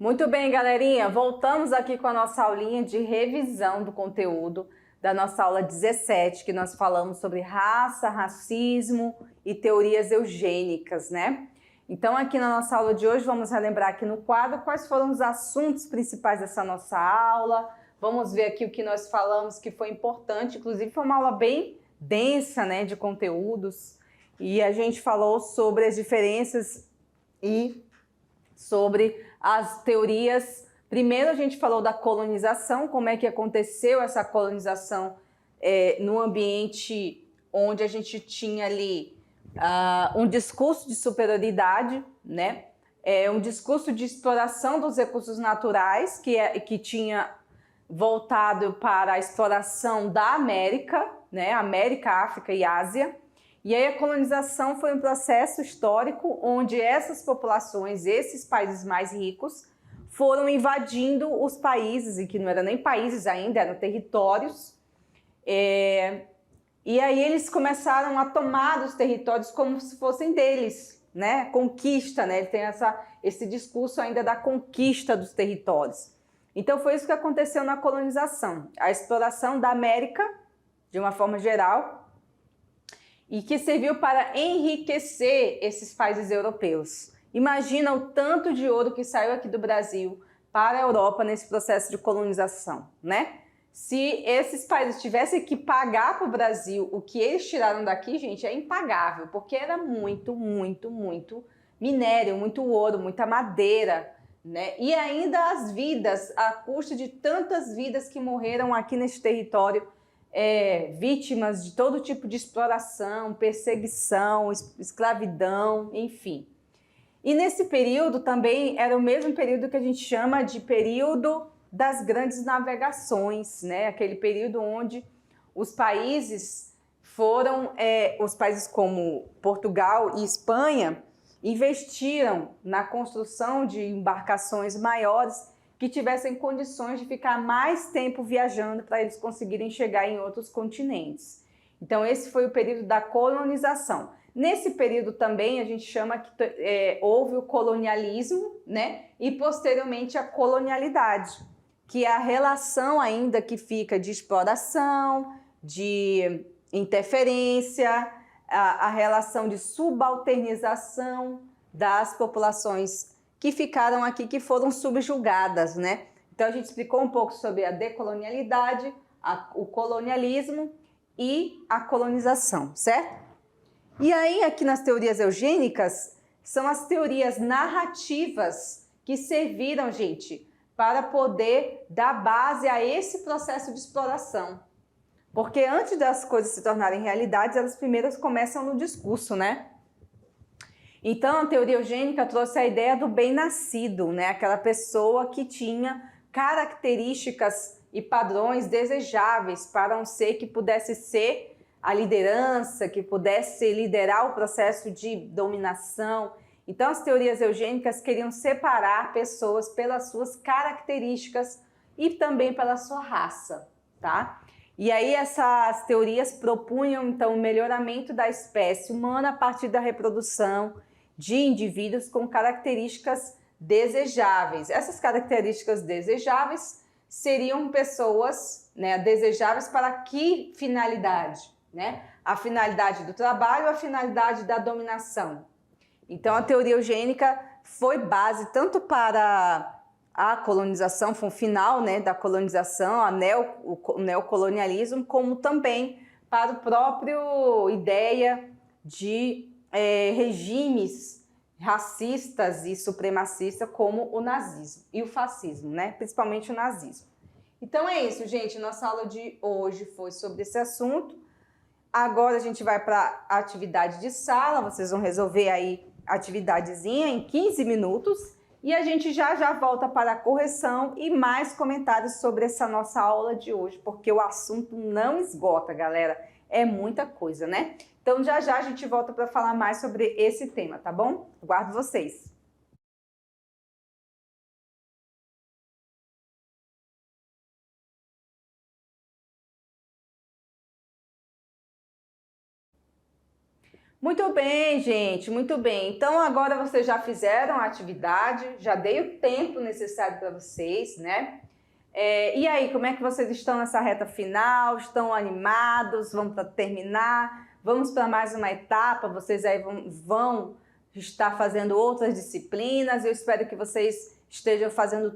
Muito bem, galerinha, voltamos aqui com a nossa aulinha de revisão do conteúdo da nossa aula 17, que nós falamos sobre raça, racismo e teorias eugênicas, né? Então, aqui na nossa aula de hoje, vamos relembrar aqui no quadro quais foram os assuntos principais dessa nossa aula. Vamos ver aqui o que nós falamos que foi importante, inclusive foi uma aula bem densa, né, de conteúdos. E a gente falou sobre as diferenças e sobre as teorias. Primeiro a gente falou da colonização, como é que aconteceu essa colonização no ambiente onde a gente tinha ali um discurso de superioridade, né? Um discurso de exploração dos recursos naturais que tinha voltado para a exploração da América, né? América, África e Ásia. E aí a colonização foi um processo histórico onde essas populações, esses países mais ricos, foram invadindo os países, e que não eram nem países ainda, eram territórios. E aí eles começaram a tomar os territórios como se fossem deles, né? Conquista, né? Ele tem esse discurso ainda da conquista dos territórios. Então foi isso que aconteceu na colonização, a exploração da América, de uma forma geral, e que serviu para enriquecer esses países europeus. Imagina o tanto de ouro que saiu aqui do Brasil para a Europa nesse processo de colonização, né? Se esses países tivessem que pagar para o Brasil o que eles tiraram daqui, gente, é impagável, porque era muito, muito, muito minério, muito ouro, muita madeira, né? E ainda as vidas, a custa de tantas vidas que morreram aqui nesse território, vítimas de todo tipo de exploração, perseguição, escravidão, enfim. E nesse período também era o mesmo período que a gente chama de período das grandes navegações, né? Aquele período onde os países os países como Portugal e Espanha investiram na construção de embarcações maiores que tivessem condições de ficar mais tempo viajando para eles conseguirem chegar em outros continentes. Então esse foi o período da colonização. Nesse período também a gente chama que houve o colonialismo, né? E posteriormente a colonialidade, que é a relação ainda que fica de exploração, de interferência, a relação de subalternização das populações que ficaram aqui, que foram subjugadas, né? Então a gente explicou um pouco sobre a decolonialidade, o colonialismo e a colonização, certo? E aí aqui nas teorias eugênicas são as teorias narrativas que serviram, gente, para poder dar base a esse processo de exploração. Porque antes das coisas se tornarem realidades, elas primeiras começam no discurso, né? Então, a teoria eugênica trouxe a ideia do bem-nascido, né? Aquela pessoa que tinha características e padrões desejáveis para um ser que pudesse ser a liderança, que pudesse liderar o processo de dominação. Então, as teorias eugênicas queriam separar pessoas pelas suas características e também pela sua raça, tá? E aí essas teorias propunham, então, o melhoramento da espécie humana a partir da reprodução de indivíduos com características desejáveis. Essas características desejáveis seriam pessoas, né, desejáveis para que finalidade? Né? A finalidade do trabalho, a finalidade da dominação. Então, a teoria eugênica foi base tanto para a colonização, foi o final, né, da colonização, o neocolonialismo, como também para o próprio ideia de regimes racistas e supremacistas como o nazismo e o fascismo, né, principalmente o nazismo. Então é isso, gente, nossa aula de hoje foi sobre esse assunto. Agora a gente vai para a atividade de sala, vocês vão resolver aí a atividadezinha em 15 minutos e a gente já volta para a correção e mais comentários sobre essa nossa aula de hoje, porque o assunto não esgota, galera, é muita coisa, né? Então já a gente volta para falar mais sobre esse tema, tá bom? Aguardo vocês! Muito bem, gente, muito bem. Então agora vocês já fizeram a atividade, já dei o tempo necessário para vocês, né? E aí, como é que vocês estão nessa reta final? Estão animados? Vamos para terminar? Vamos para mais uma etapa? Vocês aí vão estar fazendo outras disciplinas. Eu espero que vocês estejam fazendo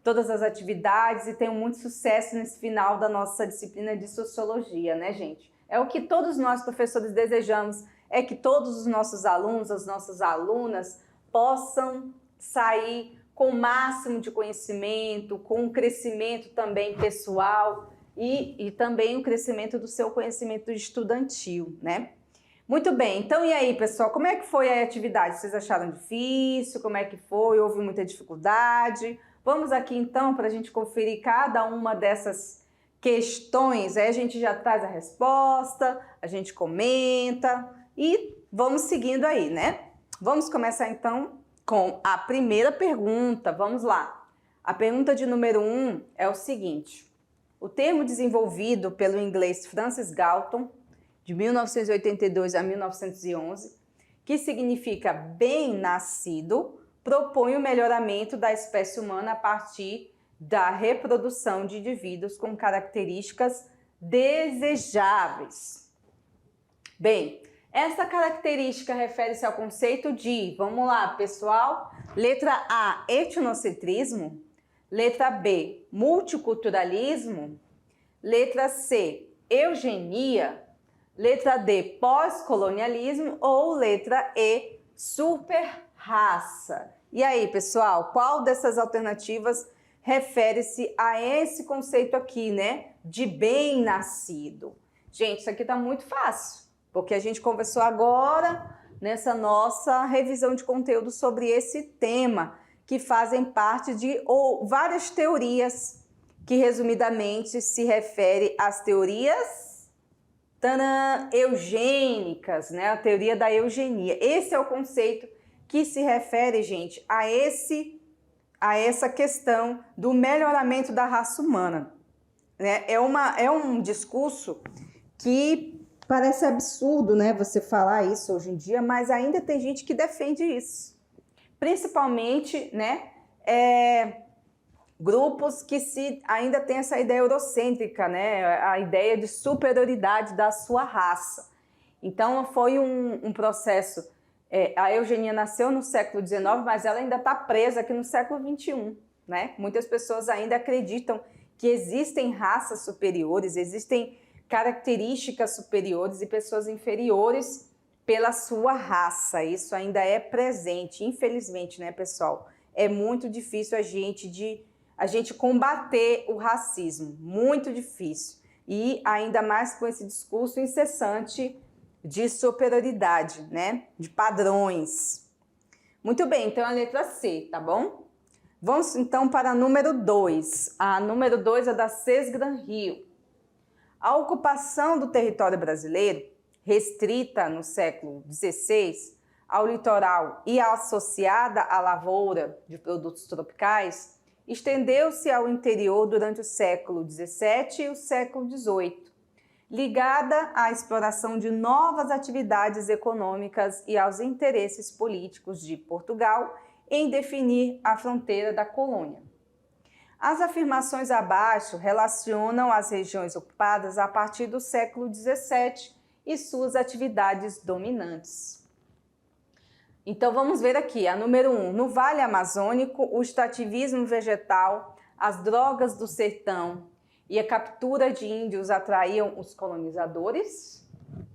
todas as atividades e tenham muito sucesso nesse final da nossa disciplina de Sociologia, né, gente? É o que todos nós, professores, desejamos, é que todos os nossos alunos, as nossas alunas, possam sair com o máximo de conhecimento, com um crescimento também pessoal e também o crescimento do seu conhecimento estudantil, né? Muito bem, então e aí, pessoal, como é que foi a atividade? Vocês acharam difícil? Como é que foi? Houve muita dificuldade? Vamos aqui então para a gente conferir cada uma dessas questões, aí a gente já traz a resposta, a gente comenta e vamos seguindo aí, né? Vamos começar então com a primeira pergunta, vamos lá. A pergunta de número 1 é o seguinte: o termo desenvolvido pelo inglês Francis Galton, de 1982 a 1911, que significa bem-nascido, propõe o melhoramento da espécie humana a partir da reprodução de indivíduos com características desejáveis. Bem, essa característica refere-se ao conceito de, vamos lá, pessoal, letra A, etnocentrismo, letra B, multiculturalismo, letra C, eugenia, letra D, pós-colonialismo ou letra E, superraça. E aí, pessoal, qual dessas alternativas refere-se a esse conceito aqui, né, de bem-nascido? Gente, isso aqui tá muito fácil, porque a gente conversou agora nessa nossa revisão de conteúdo sobre esse tema, que fazem parte de várias teorias, que resumidamente se refere às teorias eugênicas, né, a teoria da eugenia. Esse é o conceito que se refere, gente, a essa questão do melhoramento da raça humana, né? É um discurso que parece absurdo, né, você falar isso hoje em dia, mas ainda tem gente que defende isso. Principalmente, né, grupos que ainda têm essa ideia eurocêntrica, né, a ideia de superioridade da sua raça. Então, foi um processo. A eugenia nasceu no século XIX, mas ela ainda está presa aqui no século XXI, né? Muitas pessoas ainda acreditam que existem raças superiores, existem características superiores e pessoas inferiores pela sua raça. Isso ainda é presente, infelizmente, né, pessoal? É muito difícil a gente combater o racismo, muito difícil. E ainda mais com esse discurso incessante de superioridade, né? De padrões. Muito bem, então a letra C, tá bom? Vamos então para a número 2. A número 2 é da Cesgran Rio. A ocupação do território brasileiro, restrita no século XVI ao litoral e associada à lavoura de produtos tropicais, estendeu-se ao interior durante o século XVII e o século XVIII. Ligada à exploração de novas atividades econômicas e aos interesses políticos de Portugal em definir a fronteira da colônia. As afirmações abaixo relacionam as regiões ocupadas a partir do século XVII e suas atividades dominantes. Então vamos ver aqui, a número 1. No Vale Amazônico, o extrativismo vegetal, as drogas do sertão e a captura de índios atraíam os colonizadores.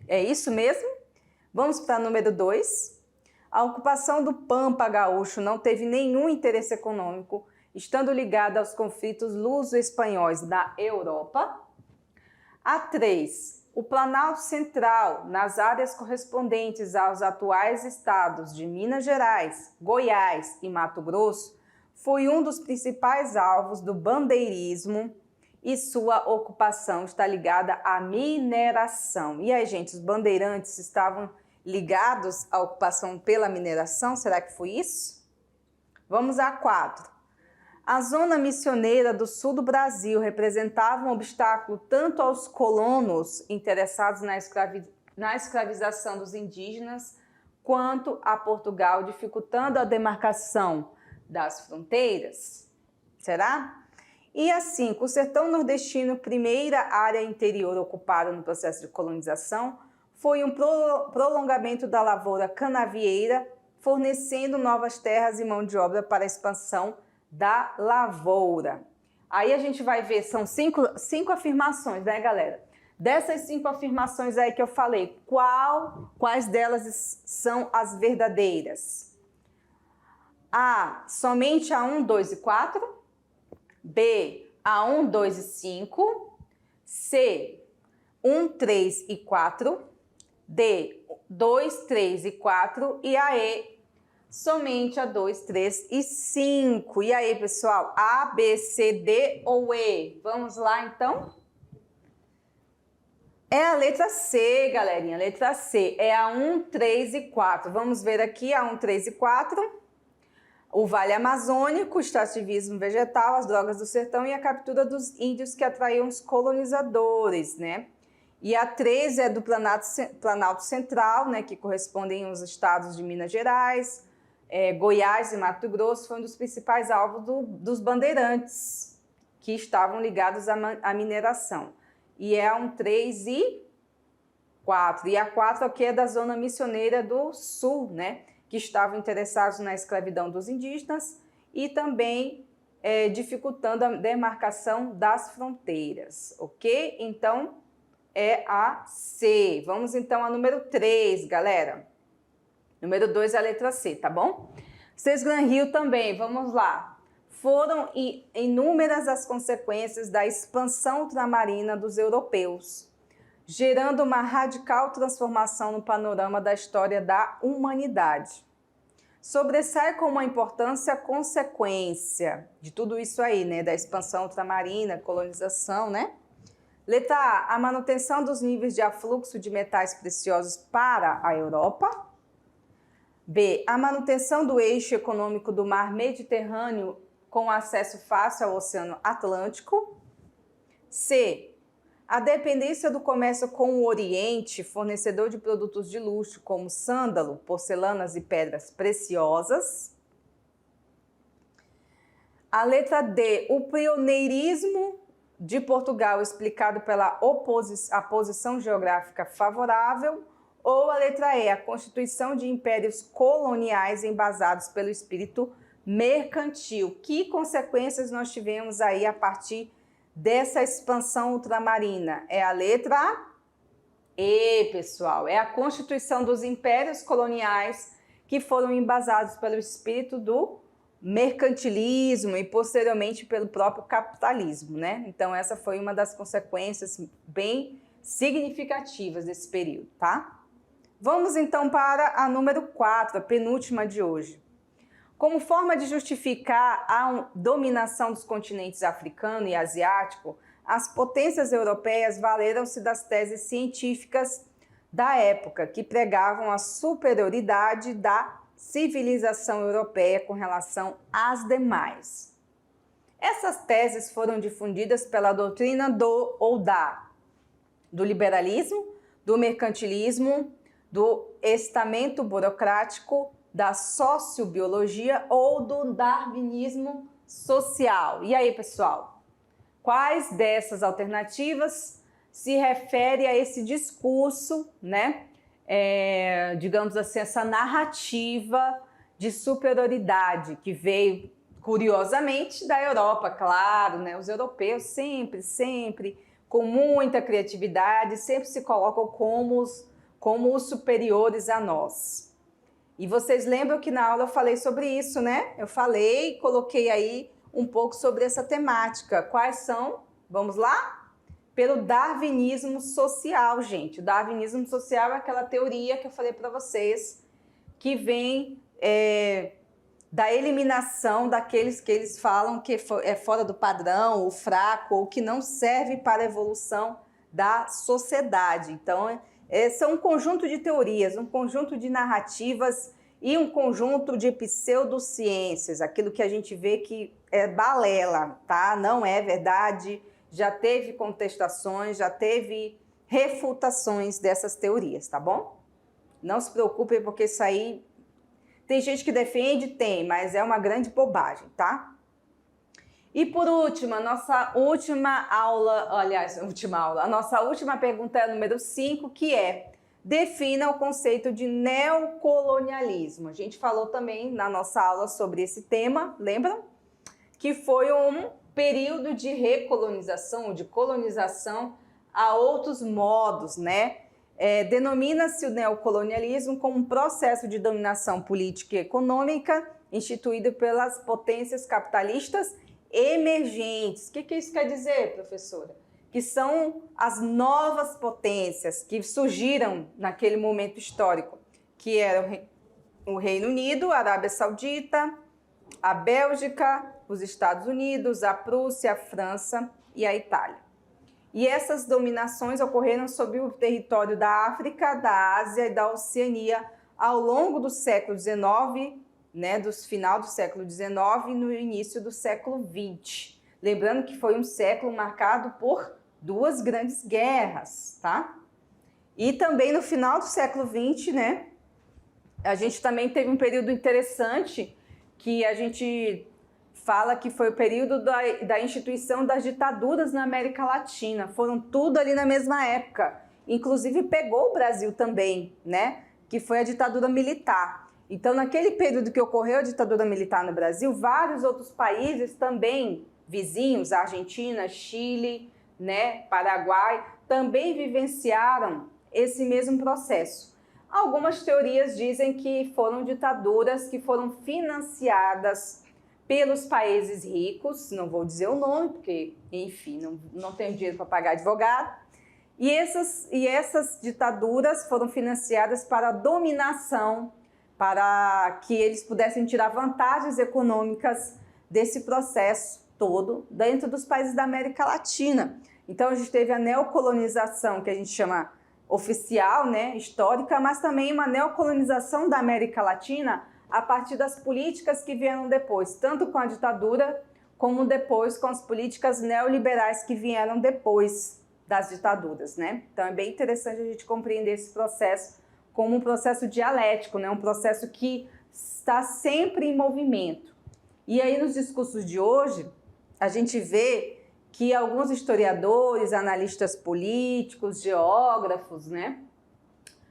É isso mesmo? Vamos para o número 2. A ocupação do Pampa Gaúcho não teve nenhum interesse econômico, estando ligada aos conflitos luso-espanhóis da Europa. A 3. O Planalto Central, nas áreas correspondentes aos atuais estados de Minas Gerais, Goiás e Mato Grosso, foi um dos principais alvos do bandeirismo e sua ocupação está ligada à mineração. E aí, gente, os bandeirantes estavam ligados à ocupação pela mineração? Será que foi isso? Vamos a 4. A zona missioneira do sul do Brasil representava um obstáculo tanto aos colonos interessados na na escravização dos indígenas, quanto a Portugal, dificultando a demarcação das fronteiras? Será? E assim, com o sertão nordestino, primeira área interior ocupada no processo de colonização, foi um prolongamento da lavoura canavieira, fornecendo novas terras e mão de obra para a expansão da lavoura. Aí a gente vai ver, são cinco afirmações, né, galera? Dessas 5 afirmações aí que eu falei, quais delas são as verdadeiras? A, somente a 1, 2 e 4. B, a 1, 2 e 5. C, 1, 3 e 4. D, 2, 3 e 4. E a E, somente a 2, 3 e 5. E aí, pessoal? A, B, C, D ou E? Vamos lá, então? É a letra C, galerinha. Letra C. É a 1, 3 e 4. Vamos ver aqui a 1, 3 e 4. O Vale Amazônico, o extrativismo vegetal, as drogas do sertão e a captura dos índios que atraíam os colonizadores, né? E a 13 é do Planalto Central, né, que correspondem aos estados de Minas Gerais, Goiás e Mato Grosso, foi um dos principais alvos dos bandeirantes, que estavam ligados à mineração. E é a 1, 3 e 4. E a 4 aqui é da zona missioneira do sul, né? Que estavam interessados na escravidão dos indígenas e também dificultando a demarcação das fronteiras, ok? Então, é a C. Vamos então a número 3, galera. Número 2 é a letra C, tá bom? Seis Gran Rio também, vamos lá. Foram inúmeras as consequências da expansão ultramarina dos europeus, gerando uma radical transformação no panorama da história da humanidade. Sobressai como uma importância consequência de tudo isso aí, né? Da expansão ultramarina, colonização, né? Letra A, a manutenção dos níveis de afluxo de metais preciosos para a Europa. B, a manutenção do eixo econômico do mar Mediterrâneo com acesso fácil ao Oceano Atlântico. C, a dependência do comércio com o Oriente, fornecedor de produtos de luxo como sândalo, porcelanas e pedras preciosas. A letra D, o pioneirismo de Portugal explicado pela posição geográfica favorável. Ou a letra E, a constituição de impérios coloniais embasados pelo espírito mercantil. Que consequências nós tivemos aí a partir dessa expansão ultramarina? É a letra E, pessoal. É a constituição dos impérios coloniais que foram embasados pelo espírito do mercantilismo e posteriormente pelo próprio capitalismo, né? Então essa foi uma das consequências bem significativas desse período, tá? Vamos então para a número 4, a penúltima de hoje. Como forma de justificar a dominação dos continentes africano e asiático, as potências europeias valeram-se das teses científicas da época, que pregavam a superioridade da civilização europeia com relação às demais. Essas teses foram difundidas pela doutrina do liberalismo, do mercantilismo, do estamento burocrático, da sociobiologia ou do darwinismo social. E aí, pessoal, quais dessas alternativas se refere a esse discurso, né? Digamos assim, essa narrativa de superioridade que veio, curiosamente, da Europa, claro, né? Os europeus sempre, com muita criatividade, sempre se colocam como os superiores a nós. E vocês lembram que na aula eu falei sobre isso, né? Eu falei, coloquei aí um pouco sobre essa temática. Quais são? Vamos lá? Pelo darwinismo social, gente. O darwinismo social é aquela teoria que eu falei para vocês, que vem da eliminação daqueles que eles falam que é fora do padrão, o fraco, ou que não serve para a evolução da sociedade. Então, são um conjunto de teorias, um conjunto de narrativas e um conjunto de pseudociências, aquilo que a gente vê que é balela, tá? Não é verdade, já teve contestações, já teve refutações dessas teorias, tá bom? Não se preocupem, porque isso aí tem gente que defende, tem, mas é uma grande bobagem, tá? E por último, a nossa última aula, aliás, a nossa última pergunta é a número 5, que é: defina o conceito de neocolonialismo. A gente falou também na nossa aula sobre esse tema, lembram? Que foi um período de recolonização, de colonização a outros modos, né? Denomina-se o neocolonialismo como um processo de dominação política e econômica instituído pelas potências capitalistas emergentes. O que isso quer dizer, professora? Que são as novas potências que surgiram naquele momento histórico, que eram o Reino Unido, a Arábia Saudita, a Bélgica, os Estados Unidos, a Prússia, a França e a Itália. E essas dominações ocorreram sobre o território da África, da Ásia e da Oceania ao longo do século XIX, né, do final do século XIX e no início do século XX. Lembrando que foi um século marcado por 2 grandes guerras, tá? E também no final do século XX, né, a gente também teve um período interessante que a gente fala que foi o período da instituição das ditaduras na América Latina. Foram tudo ali na mesma época. Inclusive pegou o Brasil também, né? Que foi a ditadura militar. Então, naquele período que ocorreu a ditadura militar no Brasil, vários outros países também vizinhos, Argentina, Chile, né, Paraguai, também vivenciaram esse mesmo processo. Algumas teorias dizem que foram ditaduras que foram financiadas pelos países ricos, não vou dizer o nome, porque, enfim, não tenho dinheiro para pagar advogado, e essas ditaduras foram financiadas para a dominação, para que eles pudessem tirar vantagens econômicas desse processo todo dentro dos países da América Latina. Então, a gente teve a neocolonização, que a gente chama oficial, né, histórica, mas também uma neocolonização da América Latina a partir das políticas que vieram depois, tanto com a ditadura, como depois com as políticas neoliberais que vieram depois das ditaduras, né? Então, é bem interessante a gente compreender esse processo como um processo dialético, né? Um processo que está sempre em movimento. E aí, nos discursos de hoje, a gente vê que alguns historiadores, analistas políticos, geógrafos, né,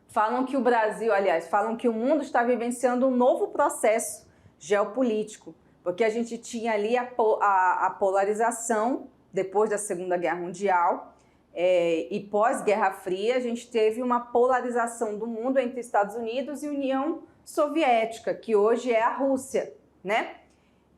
falam que o Brasil, aliás, falam que o mundo está vivenciando um novo processo geopolítico, porque a gente tinha ali a polarização depois da Segunda Guerra Mundial, e pós-Guerra Fria, a gente teve uma polarização do mundo entre Estados Unidos e União Soviética, que hoje é a Rússia, né?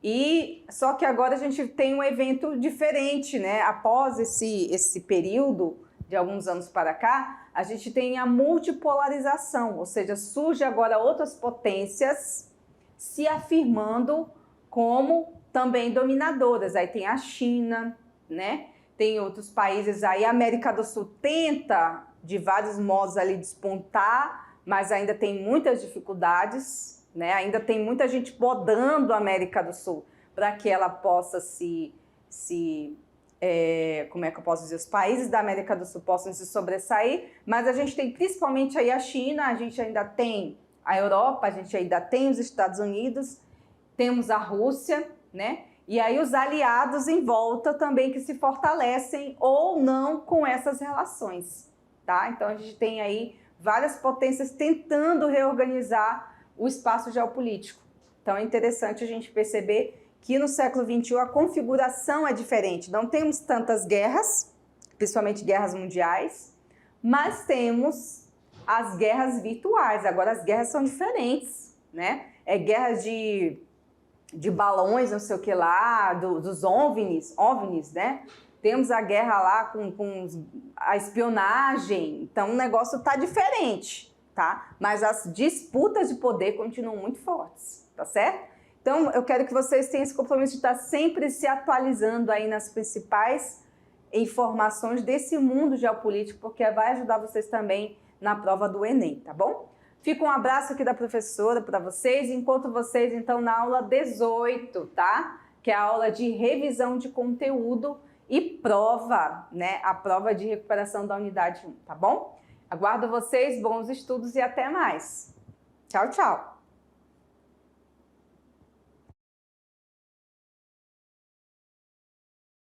E só que agora a gente tem um evento diferente, né? Após esse período de alguns anos para cá, a gente tem a multipolarização, ou seja, surge agora outras potências se afirmando como também dominadoras. Aí tem a China, né? Tem outros países aí, a América do Sul tenta de vários modos ali despontar, mas ainda tem muitas dificuldades, né? Ainda tem muita gente podando a América do Sul para que ela possa como é que eu posso dizer, os países da América do Sul possam se sobressair, mas a gente tem principalmente aí a China, a gente ainda tem a Europa, a gente ainda tem os Estados Unidos, temos a Rússia, né? E aí os aliados em volta também que se fortalecem ou não com essas relações, tá? Então a gente tem aí várias potências tentando reorganizar o espaço geopolítico. Então é interessante a gente perceber que no século XXI a configuração é diferente. Não temos tantas guerras, principalmente guerras mundiais, mas temos as guerras virtuais. Agora as guerras são diferentes, né? É guerra de balões, não sei o que lá, dos OVNIs, né? Temos a guerra lá com a espionagem. Então o negócio tá diferente, tá? Mas as disputas de poder continuam muito fortes, tá certo? Então, eu quero que vocês tenham esse compromisso de estar sempre se atualizando aí nas principais informações desse mundo geopolítico, porque vai ajudar vocês também na prova do Enem, tá bom? Fica um abraço aqui da professora para vocês, encontro vocês então na aula 18, tá? Que é a aula de revisão de conteúdo e prova, né? A prova de recuperação da unidade 1, tá bom? Aguardo vocês, bons estudos e até mais. Tchau, tchau!